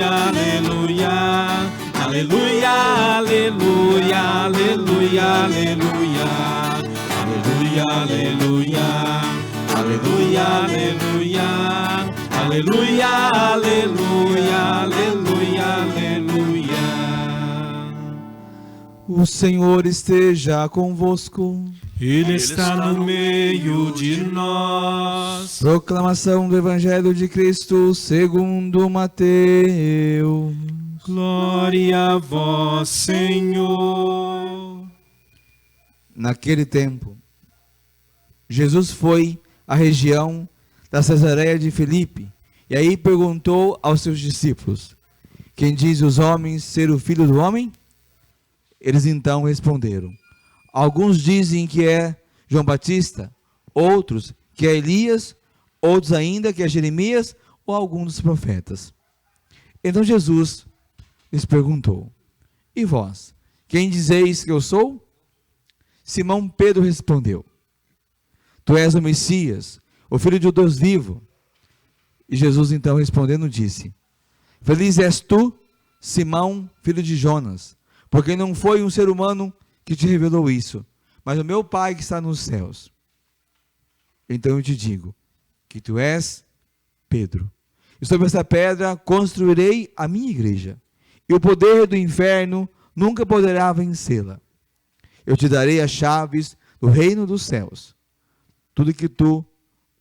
aleluia, aleluia, aleluia, aleluia, aleluia, aleluia, aleluia, aleluia, aleluia, aleluia, aleluia, aleluia, aleluia. O Senhor esteja convosco. Ele está no meio de nós. Proclamação do Evangelho de Cristo segundo Mateus. Glória a vós, Senhor. Naquele tempo, Jesus foi à região da Cesareia de Filipe, e aí perguntou aos seus discípulos: quem diz os homens ser o Filho do Homem? Eles então responderam: alguns dizem que é João Batista, outros que é Elias, outros ainda que é Jeremias ou algum dos profetas. Então Jesus lhes perguntou: e vós, quem dizeis que eu sou? Simão Pedro respondeu: tu és o Messias, o Filho de Deus vivo. E Jesus então respondendo disse: feliz és tu, Simão, filho de Jonas, porque não foi um ser humano que te revelou isso, mas o meu Pai que está nos céus. Então eu te digo que tu és Pedro, e sobre essa pedra construirei a minha igreja, e o poder do inferno nunca poderá vencê-la. Eu te darei as chaves do reino dos céus. Tudo que tu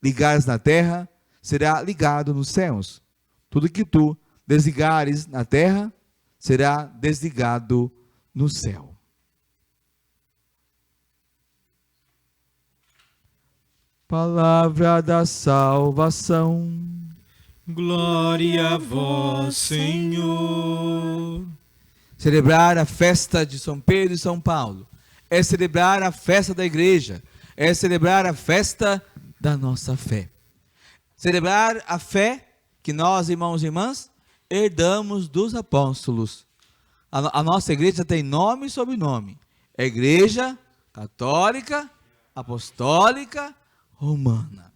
ligares na terra será ligado nos céus. Tudo que tu desligares na terra será desligado no céu. Palavra da salvação. Glória a vós, Senhor. Celebrar a festa de São Pedro e São Paulo é celebrar a festa da igreja, é celebrar a festa da nossa fé. Celebrar a fé que nós, irmãos e irmãs, herdamos dos apóstolos. A nossa igreja tem nome e sobrenome. É Igreja Católica, Apostólica, Romana.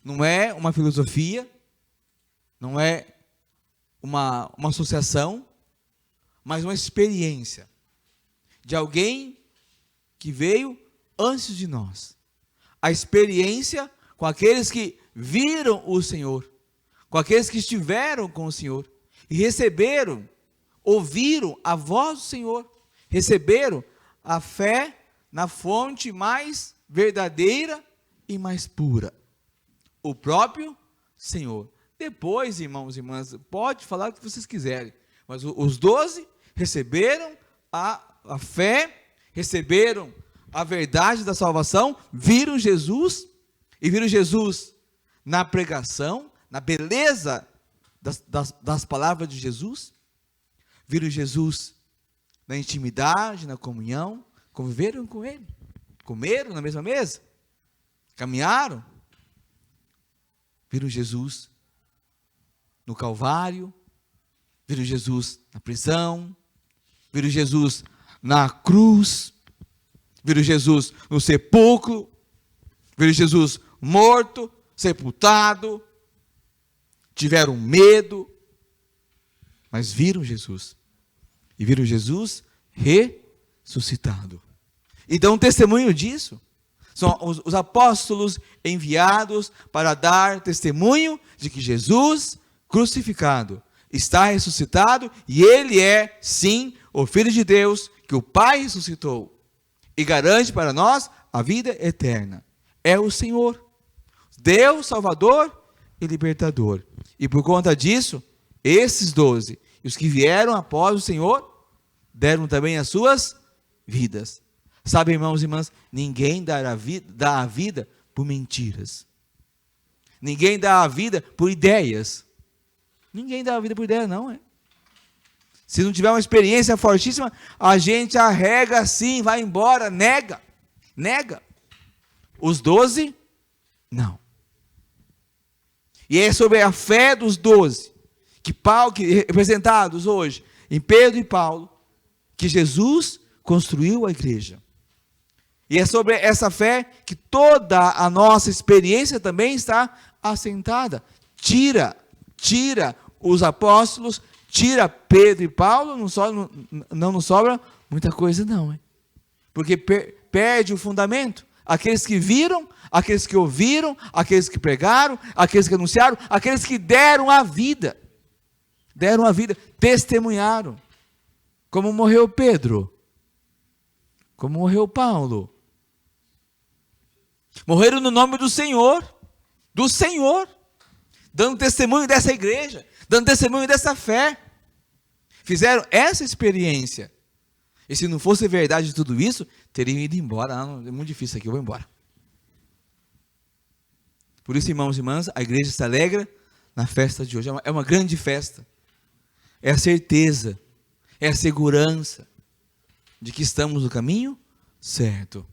Não é uma filosofia, não é uma associação, mas uma experiência de alguém que veio antes de nós. A experiência com aqueles que viram o Senhor, com aqueles que estiveram com o Senhor e receberam, ouviram a voz do Senhor, receberam a fé na fonte mais verdadeira e mais pura, o próprio Senhor. Depois, irmãos e irmãs, pode falar o que vocês quiserem, mas os 12 receberam a fé, receberam a verdade da salvação, viram Jesus, e viram Jesus na pregação, na beleza das palavras de Jesus, viram Jesus na intimidade, na comunhão, conviveram com Ele, comeram na mesma mesa, caminharam, viram Jesus no Calvário, viram Jesus na prisão, viram Jesus na cruz, viram Jesus no sepulcro, viram Jesus morto, sepultado, tiveram medo, mas viram Jesus, e viram Jesus ressuscitado, e dão testemunho disso. São os apóstolos enviados para dar testemunho de que Jesus crucificado está ressuscitado, e Ele é, sim, o Filho de Deus, que o Pai ressuscitou, e garante para nós a vida eterna. É o Senhor, Deus Salvador e Libertador. E por conta disso, esses 12, e os que vieram após o Senhor, deram também as suas vidas. Sabe, irmãos e irmãs, ninguém dá a vida por mentiras. Ninguém dá a vida por ideias. Ninguém dá a vida por ideia, não, é? Se não tiver uma experiência fortíssima, a gente arrega assim, vai embora, nega. Os 12, não. E é sobre a fé dos 12, que representados hoje em Pedro e Paulo, que Jesus construiu a igreja. E é sobre essa fé que toda a nossa experiência também está assentada. Tira os apóstolos, tira Pedro e Paulo, não nos sobra muita coisa não, hein? Porque perde o fundamento. Aqueles que viram, aqueles que ouviram, aqueles que pregaram, aqueles que anunciaram, aqueles que deram a vida, testemunharam. Como morreu Pedro, como morreu Paulo. Morreram no nome do Senhor, dando testemunho dessa igreja, dando testemunho dessa fé. Fizeram essa experiência. E se não fosse verdade tudo isso, teriam ido embora. Não, é muito difícil aqui, eu vou embora. Por isso, irmãos e irmãs, a igreja se alegra na festa de hoje. É uma grande festa. É a certeza, é a segurança de que estamos no caminho certo.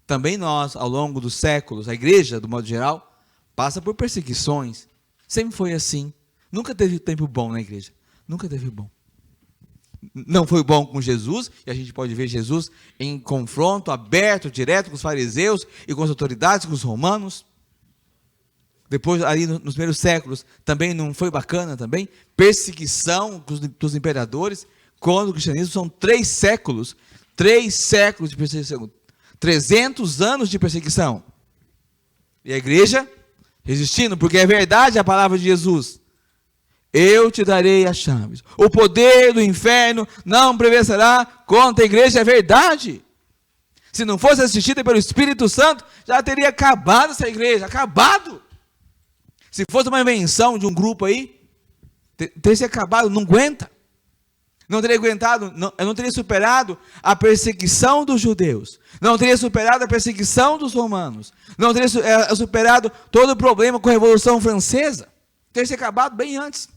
Também nós, ao longo dos séculos, a igreja, do modo geral, passa por perseguições. Sempre foi assim. Nunca teve tempo bom na igreja. Nunca teve bom. Não foi bom com Jesus, e a gente pode ver Jesus em confronto aberto, direto com os fariseus e com as autoridades, com os romanos. Depois, ali nos primeiros séculos, também não foi bacana também. Perseguição dos imperadores. Quando o cristianismo são 3 séculos. 3 séculos de perseguição. 300 anos de perseguição. E a igreja resistindo, porque é verdade a palavra de Jesus. Eu te darei as chaves. O poder do inferno não prevalecerá contra a igreja, é verdade. Se não fosse assistida pelo Espírito Santo, já teria acabado essa igreja, acabado. Se fosse uma invenção de um grupo aí, teria se acabado, não aguenta. Não teria aguentado, não teria superado a perseguição dos judeus. Não teria superado a perseguição dos romanos. Não teria superado todo o problema com a Revolução Francesa. Teria se acabado bem antes.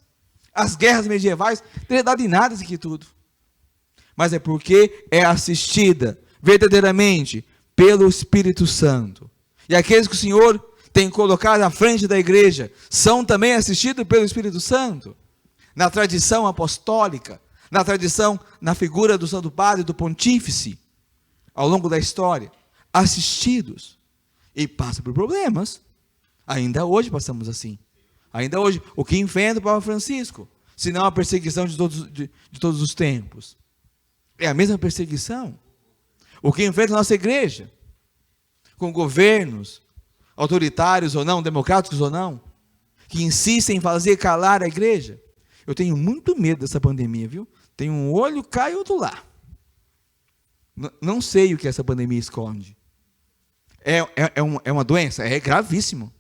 As guerras medievais teria dado em nada isso aqui tudo. Mas é porque é assistida verdadeiramente pelo Espírito Santo. E aqueles que o Senhor tem colocado à frente da igreja são também assistidos pelo Espírito Santo. Na tradição apostólica, na tradição, na figura do Santo Padre, do Pontífice, ao longo da história, assistidos. E passa por problemas. Ainda hoje passamos assim. Ainda hoje, o que enfrenta o Papa Francisco, se não a perseguição de todos os tempos? É a mesma perseguição. O que enfrenta a nossa igreja, com governos, autoritários ou não, democráticos ou não, que insistem em fazer calar a igreja. Eu tenho muito medo dessa pandemia, viu? Tem um olho cá e outro lá. Não sei o que essa pandemia esconde. É uma doença? É gravíssimo.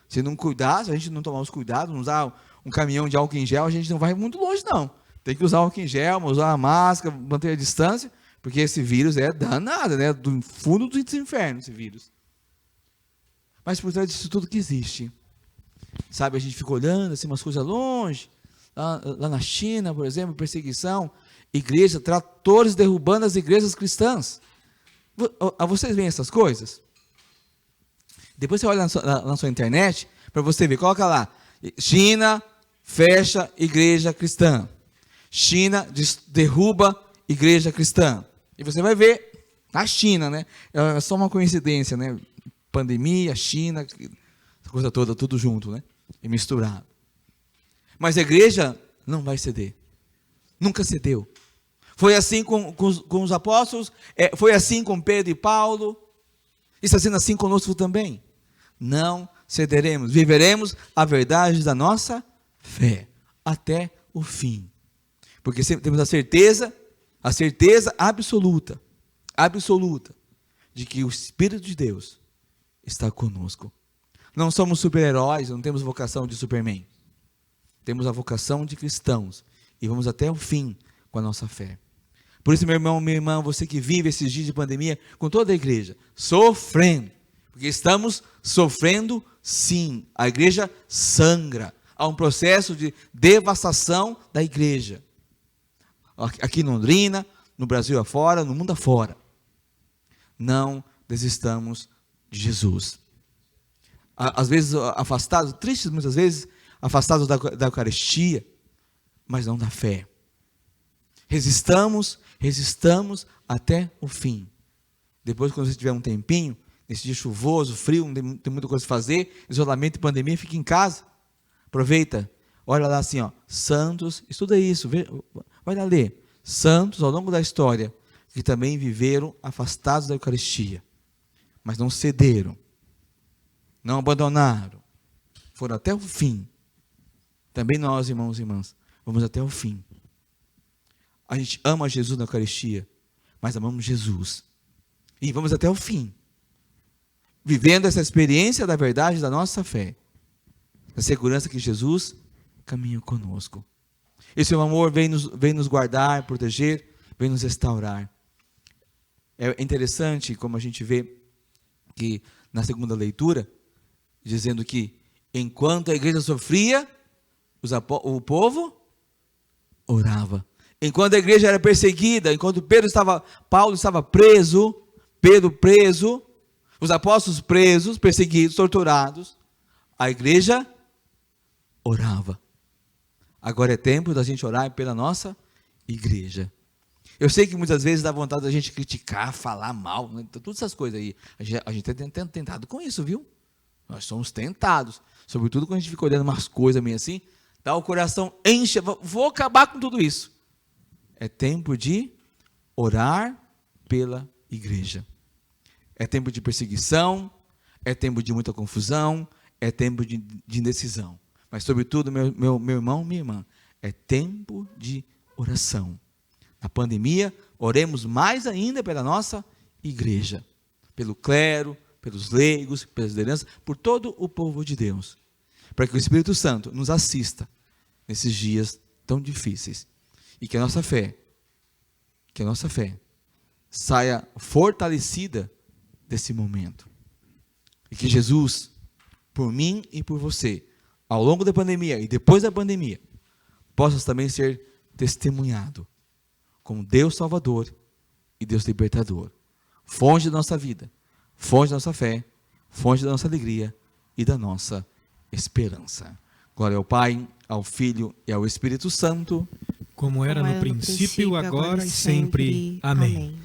Se não cuidar, se a gente não tomar os cuidados, não usar um caminhão de álcool em gel, a gente não vai muito longe, não. Tem que usar álcool em gel, usar a máscara, manter a distância, porque esse vírus é danado, né? Do fundo dos infernos, esse vírus. Mas por trás disso tudo que existe, sabe, a gente fica olhando assim, umas coisas longe, lá na China, por exemplo, perseguição, igreja, tratores derrubando as igrejas cristãs. Vocês veem essas coisas? Depois você olha na sua internet, para você ver, coloca lá, China fecha igreja cristã, China derruba igreja cristã, e você vai ver na China, né? É só uma coincidência, né? Pandemia, China, essa coisa toda, tudo junto, né? E misturado. Mas a igreja não vai ceder. Nunca cedeu. Foi assim com os apóstolos, foi assim com Pedro e Paulo, está sendo assim conosco também. Não cederemos, viveremos a verdade da nossa fé, até o fim. Porque sempre temos a certeza absoluta, de que o Espírito de Deus está conosco. Não somos super-heróis, não temos vocação de Superman. Temos a vocação de cristãos e vamos até o fim com a nossa fé. Por isso, meu irmão, minha irmã, você que vive esses dias de pandemia com toda a igreja, sofrendo, porque estamos sofrendo sim. A igreja sangra. Há um processo de devastação da igreja. Aqui em Londrina, no Brasil afora, no mundo afora. Não desistamos de Jesus. Às vezes afastados, tristes muitas vezes, afastados da Eucaristia, mas não da fé. Resistamos até o fim. Depois, quando você tiver um tempinho, nesse dia chuvoso, frio, não tem muita coisa a fazer, isolamento e pandemia, fique em casa. Aproveita Olha lá assim, ó, santos, estuda isso, vai lá ler. Santos ao longo da história, que também viveram afastados da Eucaristia, mas não cederam, não abandonaram, foram até o fim. Também nós, irmãos e irmãs, vamos até o fim. A gente ama Jesus na Eucaristia, mas amamos Jesus. E vamos até o fim, vivendo essa experiência da verdade da nossa fé, a segurança que Jesus caminha conosco. Esse amor vem nos guardar, proteger, vem nos restaurar. É interessante como a gente vê que na segunda leitura, dizendo que enquanto a igreja sofria, o povo orava. Enquanto a igreja era perseguida, enquanto Paulo estava preso, Pedro preso, os apóstolos presos, perseguidos, torturados, a igreja orava. Agora é tempo da gente orar pela nossa igreja. Eu sei que muitas vezes dá vontade da gente criticar, falar mal, né? Todas essas coisas aí. A gente é tentado com isso, viu? Nós somos tentados. Sobretudo quando a gente fica olhando umas coisas meio assim, tá, o coração enche, vou acabar com tudo isso. É tempo de orar pela igreja. É tempo de perseguição, é tempo de muita confusão, é tempo de indecisão. Mas, sobretudo, meu irmão, minha irmã, é tempo de oração. Na pandemia, oremos mais ainda pela nossa igreja, pelo clero, pelos leigos, pelas lideranças, por todo o povo de Deus, para que o Espírito Santo nos assista nesses dias tão difíceis e que a nossa fé saia fortalecida desse momento. E que Jesus, por mim e por você, ao longo da pandemia e depois da pandemia, possa também ser testemunhado como Deus Salvador e Deus Libertador, fonte da nossa vida, fonte da nossa fé, fonte da nossa alegria e da nossa esperança. Glória ao Pai, ao Filho e ao Espírito Santo, como era no princípio, agora e sempre. Amém.